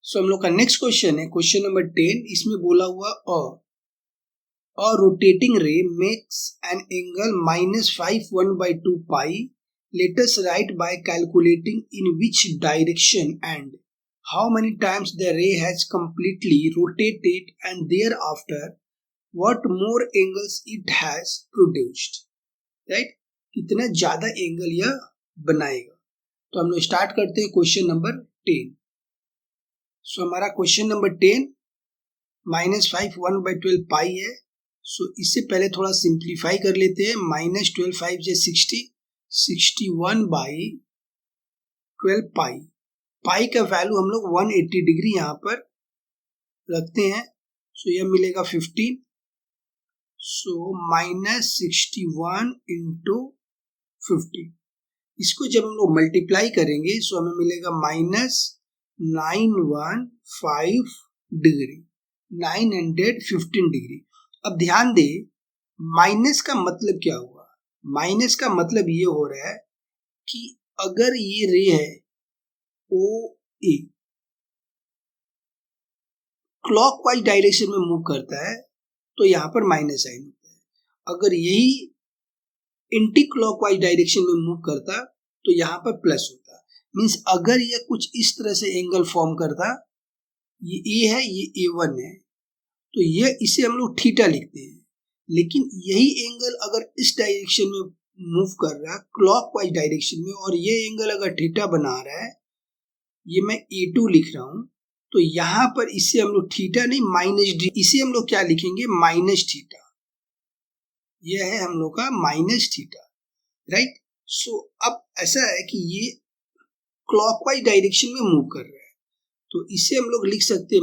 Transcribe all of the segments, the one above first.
सो हम लोग का नेक्स्ट क्वेश्चन है क्वेश्चन नंबर 10। इसमें बोला हुआ a rotating ray makes an angle -5 1/2 pi. Let us write by calculating in which direction and how many times the ray has completely rotated and thereafter what more angles it has produced. Right? कितना ज्यादा angle यह बनाएगा। तो हम लोग start करते हैं question number 10। सो हमारा क्वेश्चन नंबर 10 -5 1/12 पाई है। सो इससे पहले थोड़ा सिंप्लीफाई कर लेते हैं। -12 5 से 60 61/12 पाई। पाई का वैल्यू हम लोग 180 डिग्री यहाँ पर रखते हैं। सो यह मिलेगा 15। सो -61 इंटू 15। इसको जब हम लोग मल्टीप्लाई करेंगे सो हमें मिलेगा -915 डिग्री 915 डिग्री। अब ध्यान दे माइनस का मतलब क्या हुआ। माइनस का मतलब ये हो रहा है कि अगर ये रे है ओ ए क्लॉकवाइज डायरेक्शन में मूव करता है तो यहाँ पर माइनस साइन होता है। अगर यही एंटी क्लॉकवाइज डायरेक्शन में मूव करता तो यहाँ पर प्लस होता। मीन्स अगर ये कुछ इस तरह से एंगल फॉर्म करता, ये ए है ये A1 है, तो ये इसे हम लोग थीटा लिखते हैं। लेकिन यही एंगल अगर इस डायरेक्शन में मूव कर रहा है क्लॉकवाइज डायरेक्शन में और ये एंगल अगर थीटा बना रहा है, ये मैं A2 लिख रहा हूं, तो यहाँ पर इसे हम लोग थीटा नहीं -d, इसे हम लोग क्या लिखेंगे -थीटा। यह है हम लोग का -थीटा। राइट। सो अब ऐसा है कि ये क्लॉकवाइज डायरेक्शन में मूव कर रहा है, तो इसे हम लोग लिख सकते हैं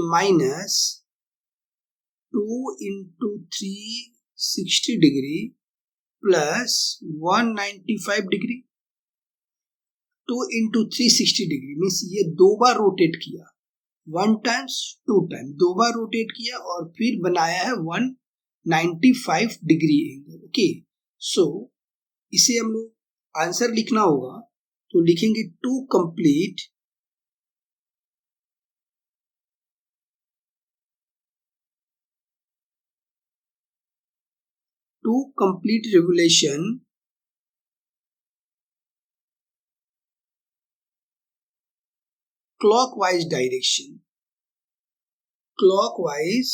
-2 into 360 degree plus 195 degree. 2 into 360 degree means ये दो बार रोटेट किया, 1 टाइम्स 2 टाइम, दो बार रोटेट किया और फिर बनाया है 195 डिग्री एंगल। ओके। सो इसे हम लोग आंसर लिखना होगा तो लिखेंगे to complete revolution clockwise direction, clockwise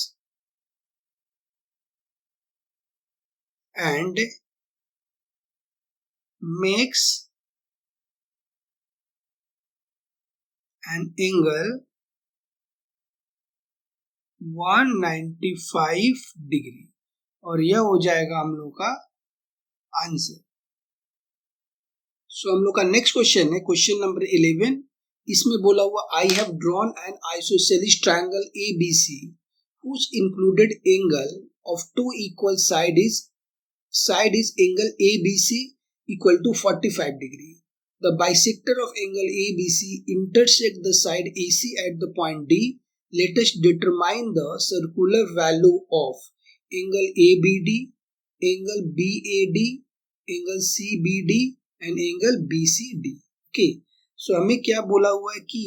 and makes an angle 195 degree, और यह हो जाएगा हम लोग का आंसर। सो हम लोग का नेक्स्ट क्वेश्चन है क्वेश्चन नंबर 11। इसमें बोला हुआ I have drawn N isosceles triangle ABC whose included angle of two equal side is angle ABC equal to 45 degree. The bisector of angle ABC intersect the side AC at the point D. Let us determine the circular value of angle ABD, angle BAD, angle CBD and angle BCD. Okay. So हमें क्या बोला हुआ है कि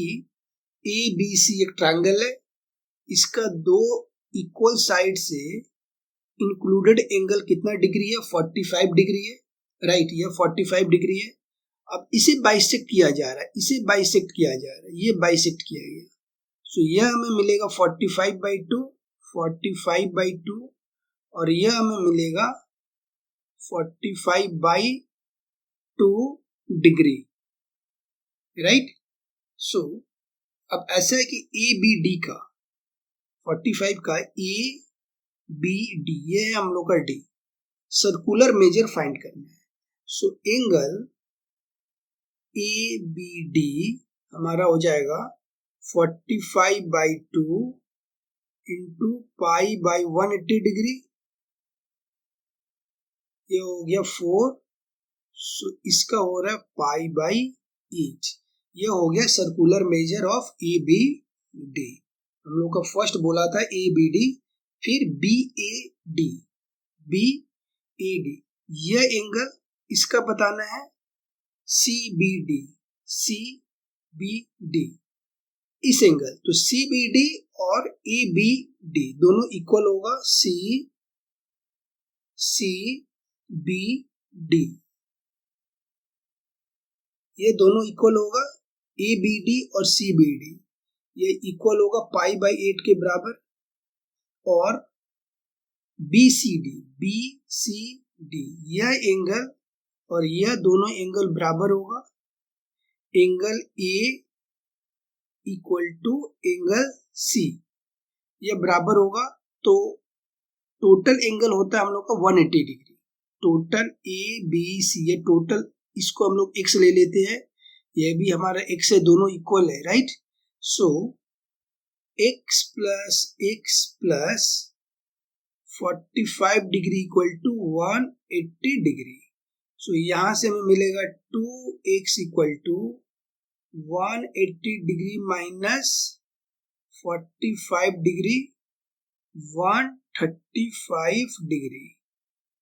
ABC एक triangle है, इसका दो इक्वल साइड से इंक्लूडेड एंगल कितना डिग्री है 45 डिग्री है। राइट। यह 45 डिग्री है। अब इसे बाइसेक्ट किया जा रहा है, इसे बाइसेक्ट किया जा रहा है, ये बाइसेक्ट किया गया। सो यह हमें मिलेगा 45/2 45/2 और यह हमें मिलेगा 45/2 डिग्री। राइट। सो अब ऐसा है कि ABD का 45 का ABD ये है हम लोग का D, सर्कुलर मेजर फाइंड करना है। सो एंगल ABD हमारा हो जाएगा 45/2 इंटू π/180 डिग्री, ये हो गया 4। सो इसका हो रहा है π/8। ये हो गया सर्कुलर मेजर ऑफ ABD। हम लोग का फर्स्ट बोला था ABD, फिर BAD, यह एंगल इसका बताना है CBD। इस एंगल, तो CBD और ABD दोनों इक्वल होगा, CBD ये दोनों इक्वल होगा, ABD और CBD ये इक्वल होगा π/8 के बराबर, और BCD यह एंगल और यह दोनों एंगल बराबर होगा, angle A equal to angle C यह बराबर होगा। तो टोटल एंगल होता है हम लोग का 180 डिग्री, टोटल ABC ये टोटल, इसको हम लोग x ले लेते हैं, यह भी हमारा x है, दोनों इक्वल है, right. So x plus 45 degree equal to 180 degree. So यहां से हमें मिलेगा 2x equal to 180 degree minus 45 degree 135 degree.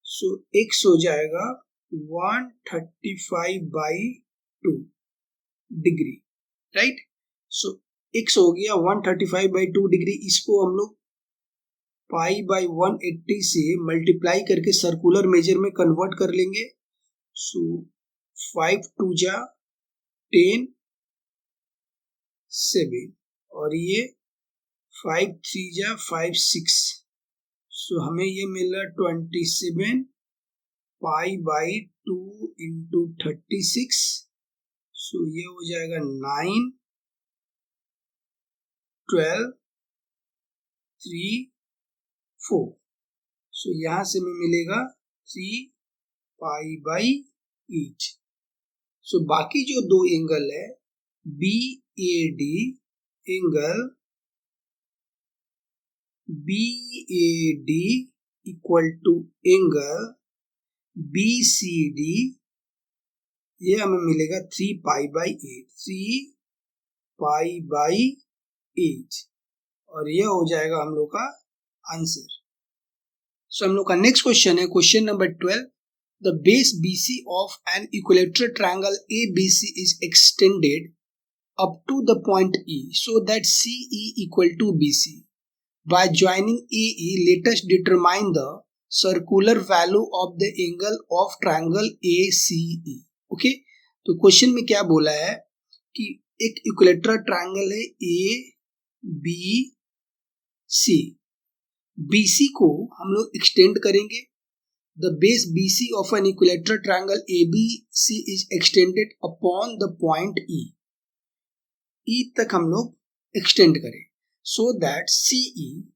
So x हो जाएगा 135/2 डिग्री, राइट। सो x हो गया 135/2 डिग्री। इसको हम लोग π/180 से मल्टीप्लाई करके सर्कुलर मेजर में कन्वर्ट कर लेंगे। सो 5 2 जा 10 7 और ये 5 3 जा 5 6। सो हमें ये मिला 27 π/2 इंटू 36। सो ये हो जाएगा 9 12 3 4। सो यहां से हमें मिलेगा 3 π/8। सो बाकी जो दो एंगल है BAD angle BAD equal to angle BCD ये हमें मिलेगा 3 π/8 और यह हो जाएगा हम लोग का आंसर। सो हम लोग का नेक्स्ट क्वेश्चन है question number 12। The base BC of an equilateral triangle ABC is extended up to the point E so that CE equal to BC. By joining AE, let us determine the circular value of the angle of triangle ACE. Okay? तो question में क्या बोला है कि एक equilateral triangle है ABC, BC को हम लोग एक्सटेंड करेंगे। The base BC of an equilateral triangle ABC is extended upon the point E. E तक हम लोग एक्सटेंड करें so that CE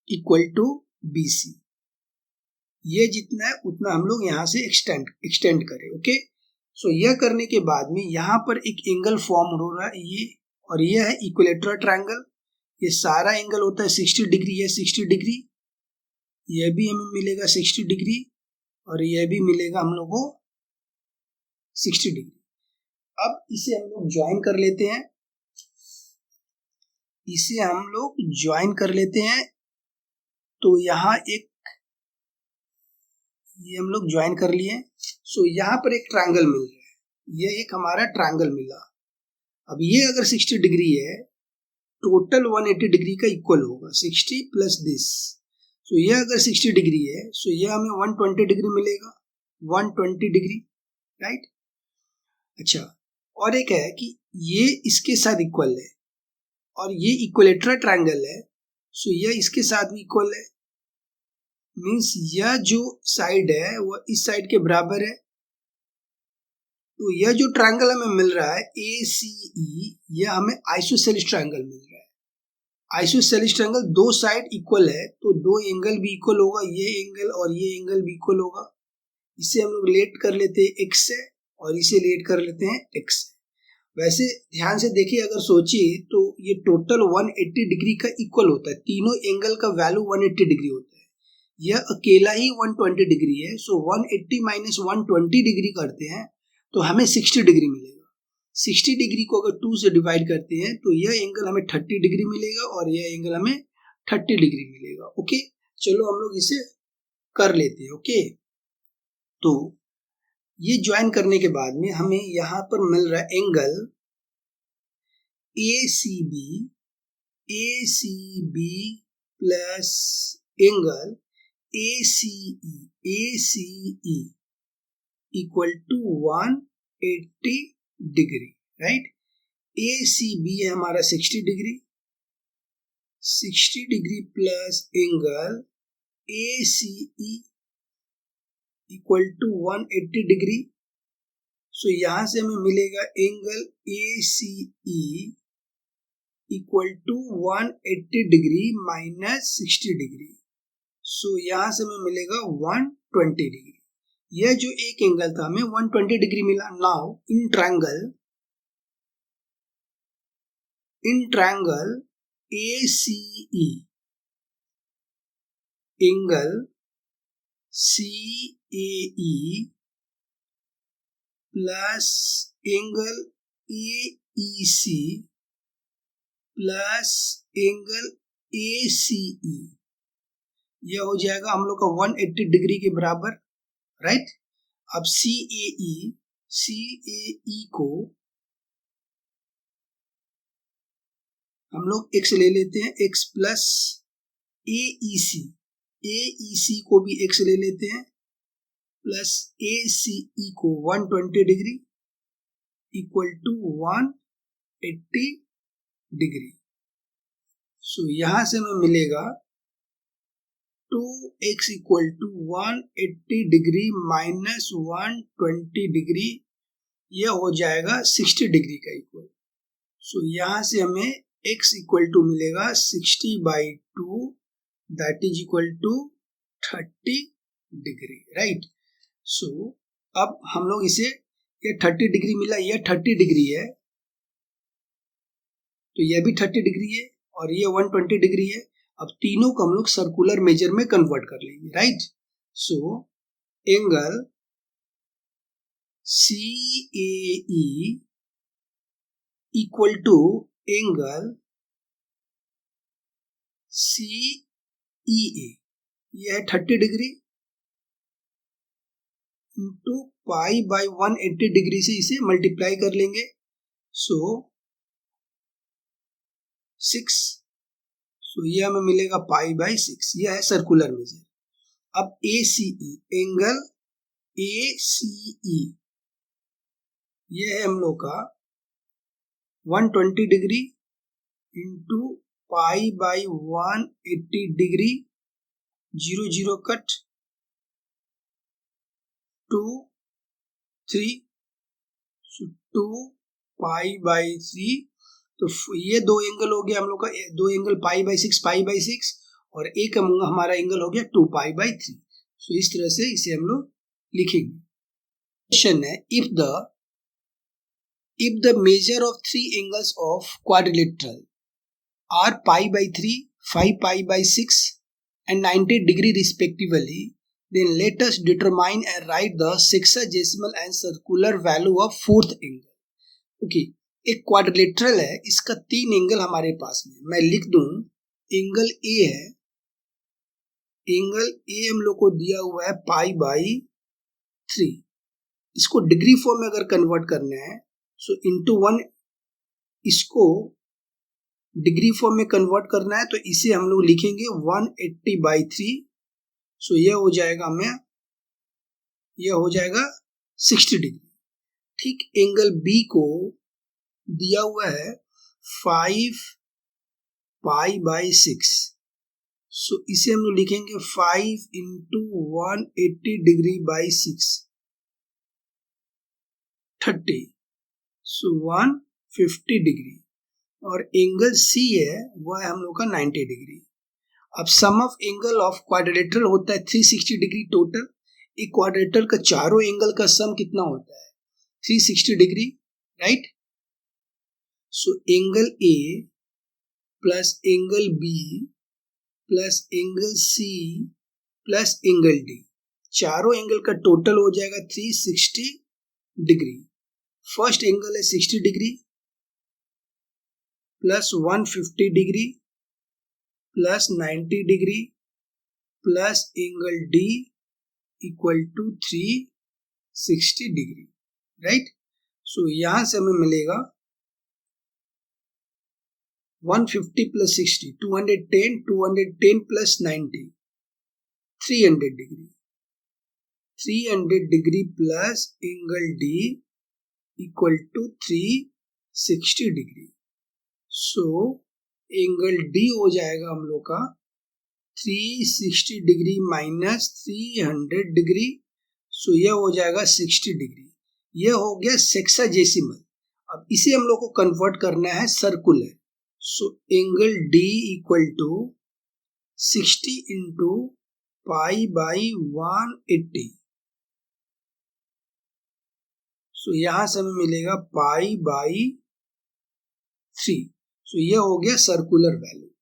equal to BC, ये जितना है उतना हम लोग यहां से एक्सटेंड करें। ओके, सो यह करने के बाद में यहां पर एक एंगल फॉर्म हो रहा है ये, और यह है इक्विलेटरल ट्रायंगल। ये सारा एंगल होता है 60 डिग्री, यह 60 डिग्री, यह भी हमें मिलेगा 60 डिग्री, और यह भी मिलेगा हम लोग को 60 डिग्री। अब इसे हम लोग ज्वाइन कर लेते हैं, तो यहाँ एक ये हम लोग ज्वाइन कर लिए। सो यहाँ पर एक ट्रायंगल मिल रहा है, ये एक हमारा ट्रायंगल मिला। अब ये अगर 60 डिग्री है, टोटल 180 डिग्री का इक्वल होगा, 60 प्लस दिस। सो ये अगर 60 डिग्री है, सो ये हमें 120 डिग्री मिलेगा, 120 डिग्री, राइट। अच्छा, और एक है कि ये इसके साथ इक्वल है, और ये इक्विलेटरल ट्रायंगल है, सो यह इसके साथ भी इक्वल है। मींस यह जो साइड है वह इस साइड के बराबर है। तो यह जो ट्रायंगल हमें मिल रहा है ACE, यह हमें आइसोसेलेस ट्रायंगल मिल रहा है। आइसोसेलेस ट्रायंगल दो साइड इक्वल है, तो दो एंगल भी इक्वल होगा, ये एंगल और ये एंगल भी इक्वल होगा। इसे हम लोग लेट कर लेते हैं x से, और इसे लेट कर लेते हैं x से। वैसे ध्यान से देखिए, अगर सोचिए तो ये टोटल 180 डिग्री का इक्वल होता है, तीनों एंगल का वैल्यू 180 डिग्री होता है। यह अकेला ही 120 डिग्री है, सो 180 माइनस 120 डिग्री करते हैं तो हमें 60 डिग्री मिलेगा। 60 डिग्री को अगर 2 से डिवाइड करते हैं तो यह एंगल हमें 30 डिग्री मिलेगा, और यह एंगल हमें 30 डिग्री मिलेगा। ओके, चलो हम लोग इसे कर लेते हैं। ओके, तो ये ज्वाइन करने के बाद में हमें यहाँ पर मिल रहा है angle ACB plus angle ACE equal to 180 degree, right. ACB है हमारा 60 degree, 60 degree plus angle ACE equal to 180 degree. So यहां से हमें मिलेगा angle ACE equal to 180 degree minus 60 degree. So यहां से हमें मिलेगा 120 डिग्री। यह जो एक एंगल था हमें 120 डिग्री मिला। Now in triangle ACE angle CAE plus angle AEC plus angle ACE, यह हो जाएगा हम लोग का 180 डिग्री के बराबर, राइट। अब CAE को हम लोग x ले लेते हैं, x प्लस AEC को भी x ले लेते हैं, प्लस ACE को 120 degree equal to 180 degree. So यहां से हमें मिलेगा 2x equal to 180 degree minus 120 degree, यह हो जाएगा 60 डिग्री का इक्वल। सो यहां से हमें x इक्वल टू मिलेगा 60/2 that is equal to 30 degree, right. So अब हम लोग इसे, ये 30 डिग्री मिला, यह 30 डिग्री है, तो यह भी 30 डिग्री है और ये 120 डिग्री है। अब तीनों को हम लोग सर्कुलर मेजर में कन्वर्ट कर लेंगे, right. So angle CAE equal to angle CEA, यह है 30 degree into pi by 180 degree से इसे मल्टीप्लाई कर लेंगे। सो 6, सो ये हमें मिलेगा पाई बाई 6, यह है सर्कुलर मेजर। अब ACE एंगल ACE, यह है हम लोग का 120 degree into pi by 180 degree, 0 0 cut, 2 3, 2 pi by 3, तो ये दो एंगल हो गया हम लोग का, दो एंगल पाई बाई 6 और एक हमारा एंगल हो गया 2 पाई बाई 3। सो इस तरह से इसे हम लोग लिखेंगे। क्वेश्चन है, if the measure of three angles of quadrilateral are pi by 3, 5 pi by 6 and 90 degree respectively, then let us determine and write the sexagesimal and circular value of fourth angle. Okay, एक quadrilateral है, इसका 3 angle हमारे पास में, मैं लिख दूं angle A है, angle A हम लोग को दिया हुआ है पाई बाई 3। इसको डिग्री फॉर्म में अगर कन्वर्ट करना है सो इंटू 1, इसको डिग्री फॉर्म में कन्वर्ट करना है तो इसे हम लोग लिखेंगे 180/3। सो यह हो जाएगा हमें, यह हो जाएगा 60 डिग्री। ठीक, एंगल B को दिया हुआ है 5 पाई बाई 6, सो इसे हम लोग लिखेंगे 5 into 180 degree by 6, 30, so 150 degree. और एंगल C है वह है हम लोग का 90 डिग्री। अब सम ऑफ एंगल ऑफ क्वाड्रिलेटरल होता है 360 डिग्री टोटल। एक क्वाड्रिलेटरल का चारों एंगल का सम कितना होता है? 360 degree, right. So angle A plus angle B plus angle C plus angle D, चारों एंगल का टोटल हो जाएगा 360 डिग्री। फर्स्ट एंगल है 60 degree plus 150 degree plus 90 degree plus angle D equal to 360 degree, right. So यहां से हमें मिलेगा 150 plus 60, 210, 210 plus 90, 300 degree. 300 degree plus angle D equal to 360 degree. So angle D हो जाएगा हम लोग का 360 डिग्री माइनस 300 डिग्री. सो यह हो जाएगा 60 डिग्री. यह हो गया सेक्साजेसिमल. अब इसे हम लोग को कन्वर्ट करना है circular. So angle D equal to 60 into pi by 180. So यहां से हमें मिलेगा पाई बाई 3. सो यह हो गया सर्कुलर वैल्यू.